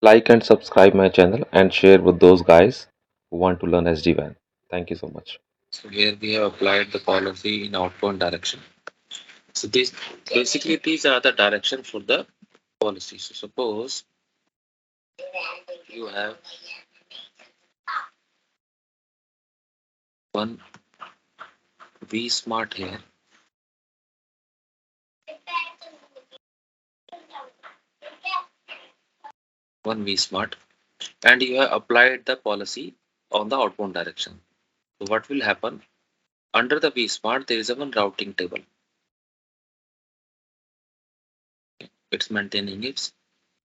Like and subscribe my channel and share with those guys who want to learn SD-WAN. Thank you so much. So here we have applied the policy in outbound direction. So this basically these are the direction for the policy. So suppose you have one vSmart here, one vSmart, and you have applied the policy on the outbound direction. So what will happen? Under the vSmart, there is a one routing table. It's maintaining its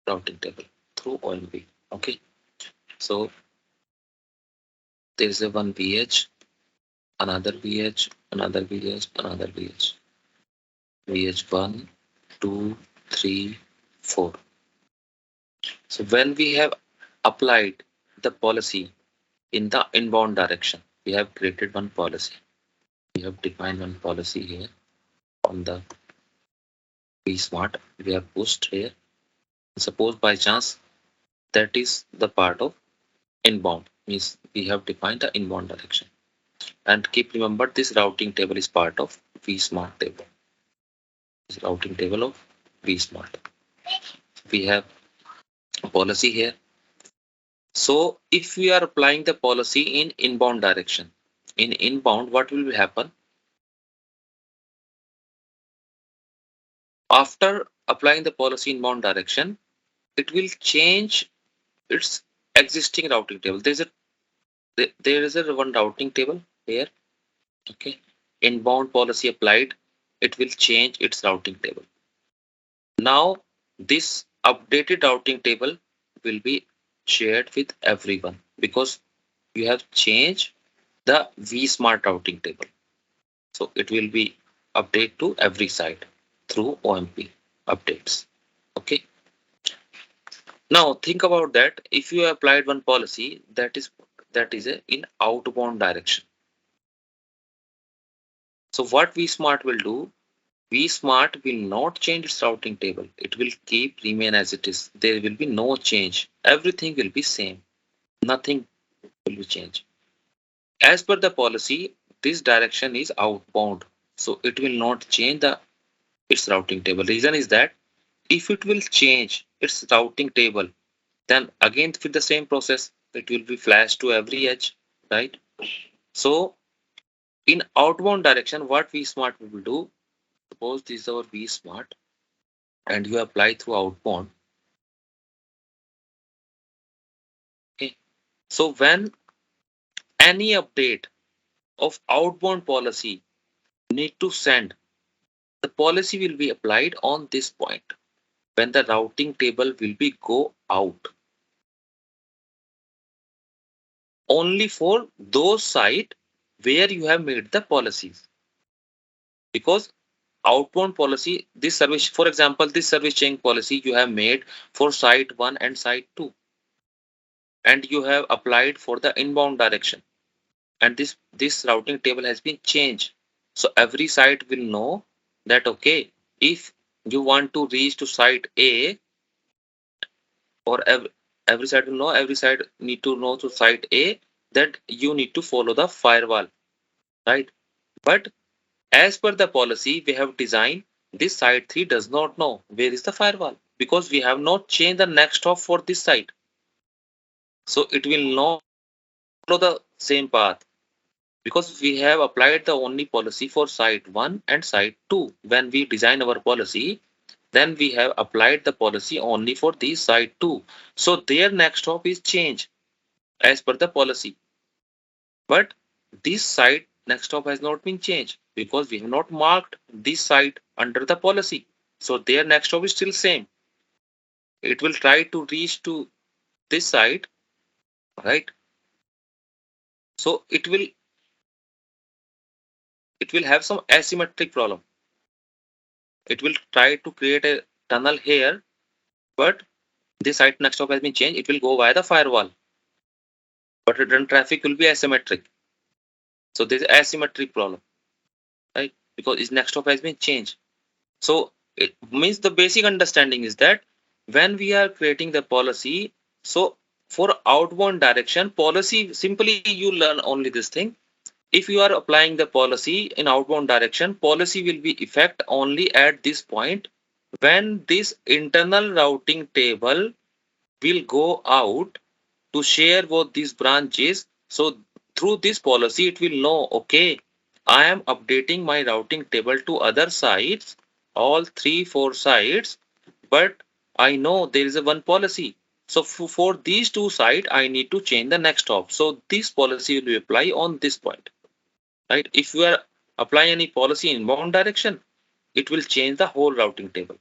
routing table through OMP. Okay. So there is a one vEdge, another vEdge, another vEdge, another vEdge. vEdge 1, 2, 3, 4. So when we have applied the policy in the inbound direction, we have created one policy. We have defined one policy here on the vSmart. We have pushed here. Suppose by chance that is the part of inbound, means we have defined the inbound direction. And keep remember this routing table is part of vSmart table. This routing table of vSmart. We have a policy here. So if we are applying the policy in inbound direction, in inbound, what will happen? After applying the policy in inbound direction, it will change its existing routing table. There is a one routing table here. Okay. Inbound policy applied, it will change its routing table. Now this updated routing table will be shared with everyone because you have changed the vSmart routing table. So it will be update to every site through OMP updates. Okay. Now think about that. If you applied one policy that is in outbound direction. So what vSmart will do? vSmart will not change its routing table. It will keep remain as it is. There will be no change. Everything will be same. Nothing will be changed. As per the policy, this direction is outbound. So it will not change its routing table. Reason is that if it will change its routing table, then again with the same process, it will be flashed to every edge, right? So in outbound direction, what vSmart will do? Suppose this is our vSmart and you apply through outbound. Okay. So when any update of outbound policy need to send, the policy will be applied on this point when the routing table will be go out. Only for those sites where you have made the policies. Because outbound policy, this service, for example, this service change policy you have made for site 1 and site 2. And you have applied for the inbound direction. And this routing table has been changed. So every site will know that okay, if you want to reach to site A, or every site will know, every site need to know to site A that you need to follow the firewall, right? But as per the policy we have designed, this site 3 does not know where is the firewall because we have not changed the next hop for this site. So it will not follow the same path because we have applied the only policy for site 1 and site 2. When we design our policy, then we have applied the policy only for these site 2. So their next hop is changed as per the policy. But this site next hop has not been changed because we have not marked this site under the policy. So their next hop is still same. It will try to reach to this site, right? So it will have some asymmetric problem. It will try to create a tunnel here, but this site next hop has been changed. It will go via the firewall, but return traffic will be asymmetric. So there's asymmetric problem, right? Because its next hop has been changed. So it means the basic understanding is that when we are creating the policy, So for outbound direction policy, simply you learn only this thing. If you are applying the policy in outbound direction, policy will be effect only at this point when this internal routing table will go out to share both these branches. So through this policy, it will know, okay, I am updating my routing table to other sites, all three, four sites, but I know there is a one policy. So for these two sites, I need to change the next hop. So this policy will be apply on this point, right? If you are applying any policy in inbound direction, it will change the whole routing table.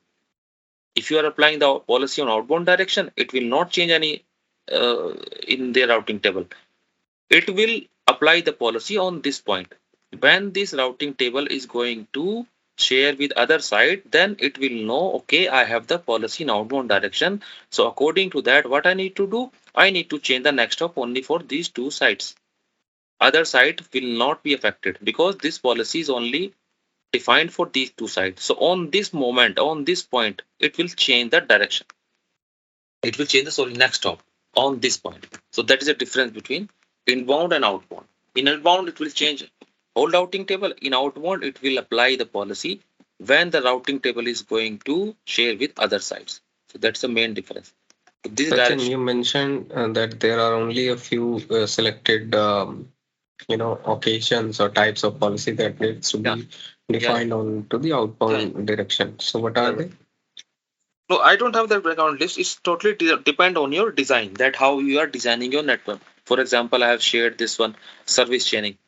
If you are applying the policy on outbound direction, it will not change any uh, in the routing table. It will apply the policy on this point. When this routing table is going to share with other side, then it will know, okay, I have the policy in outbound direction. So according to that, what I need to do, I need to change the next hop only for these two sites. Other site will not be affected because this policy is only defined for these two sides. So on this moment, on this point, it will change the direction. It will change the sorry next hop on this point. So that is the difference between inbound and outbound. In inbound, it will change whole routing table. In outbound, it will apply the policy when the routing table is going to share with other sites. So that's the main difference. This Sachin, direction. you mentioned that there are only a few selected, occasions or types of policy that needs to Yeah, be yeah, defined on to the yeah. outbound direction. So what are Yeah. they? No, I don't have that background list. It's totally depend on your design, that how you are designing your network. For example, I have shared this one service chaining.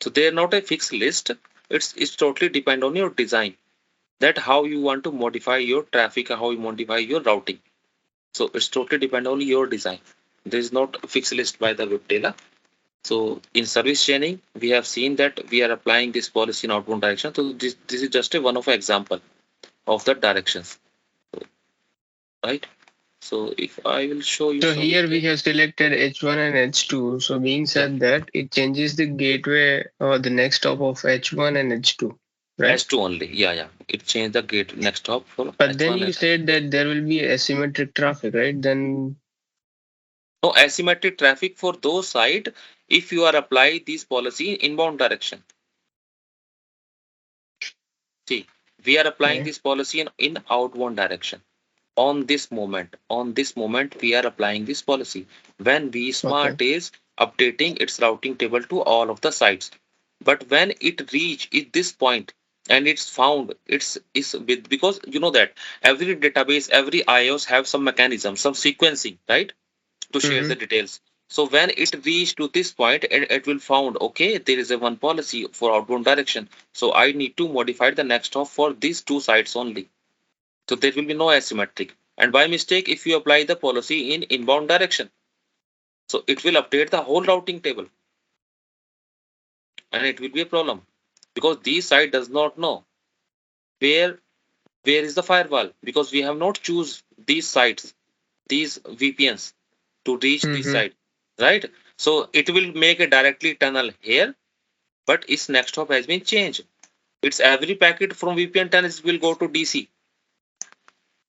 So they are not a fixed list. It's totally depend on your design, that how you want to modify your traffic, how you modify your routing. So it's totally depend on your design. There is not a fixed list by the Viptela. So in service chaining, we have seen that we are applying this policy in outbound direction. So this is just a one of example of the directions, right? So if I will show you So some here we have selected H1 and H2. So being yeah, said that it changes the gateway or the next hop of H1 and H2, right? S2 only. Yeah, yeah. It changed the gate next hop for But then H1 you and said that there will be asymmetric traffic, right? Then no asymmetric traffic for those site if you are apply this policy in inbound direction. See, we are applying okay, this policy in outbound direction. On this moment, we are applying this policy. When okay. vSmart is updating its routing table to all of the sites. But when it reach this point and it's found it's is with because you know that every database, every IOS have some mechanism, some sequencing, right? To share the Mm-hmm. details. So when it reach to this point, it will found okay, there is a one policy for outbound direction. So I need to modify the next hop for these two sites only. So there will be no asymmetric. And by mistake, if you apply the policy in inbound direction, so it will update the whole routing table and it will be a problem because this site does not know where where is the firewall because we have not choose these sites, these VPNs to reach this Mm-hmm. site, right? So it will make a directly tunnel here, but its next hop has been changed. It's every packet from VPN tunnels will go to DC.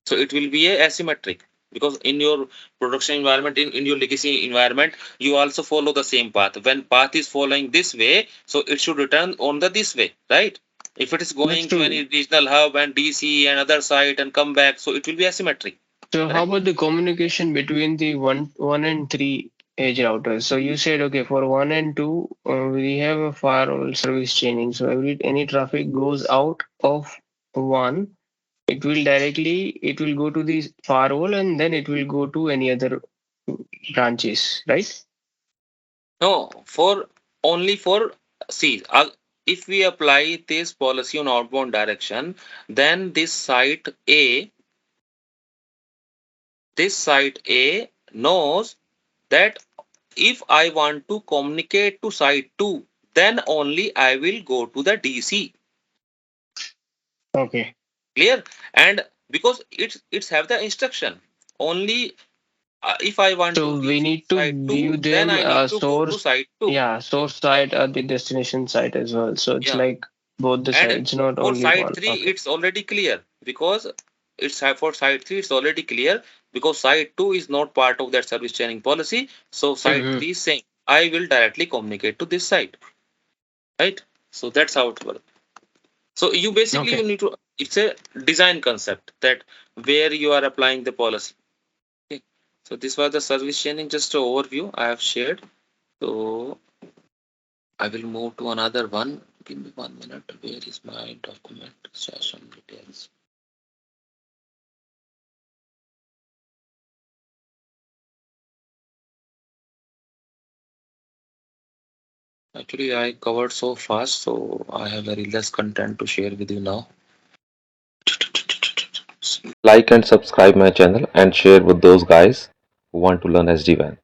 So it will be a asymmetric because in your production environment, in your legacy environment, you also follow the same path. When path is following this way, so it should return on the this way, right? If it is That's going to any true. regional hub and DC and other site and come back, so it will be asymmetric, So how correct? about the communication between the one and three edge routers? So you said okay for one and two we have a firewall service chaining. So every any traffic goes out of one, it will go to the firewall and then it will go to any other branches, right? No, for only for see, if we apply this policy on outbound direction, then this site A knows that if I want to communicate to site 2, then only I will go to the DC. Okay. Clear? And because it's have the instruction. Only if I want to So we reach need to site 2, view then them I need to go to source, site 2. yeah, source site or the destination site as well. So it's Yeah. like both the And sides, not for only site one. 3, Okay. it's already clear because it's for site 3 it's already clear, because site 2 is not part of that service chaining policy. So site Mm-hmm. 3 is saying I will directly communicate to this site, right? So that's how it works. So you basically Okay. you need to, it's a design concept that where you are applying the policy. Okay. So this was the service chaining, just an overview I have shared. So I will move to another one. Give me 1 minute. Where is my document session details? Actually, I covered so fast, so I have very less content to share with you now. Like and subscribe my channel and share with those guys who want to learn SD-WAN.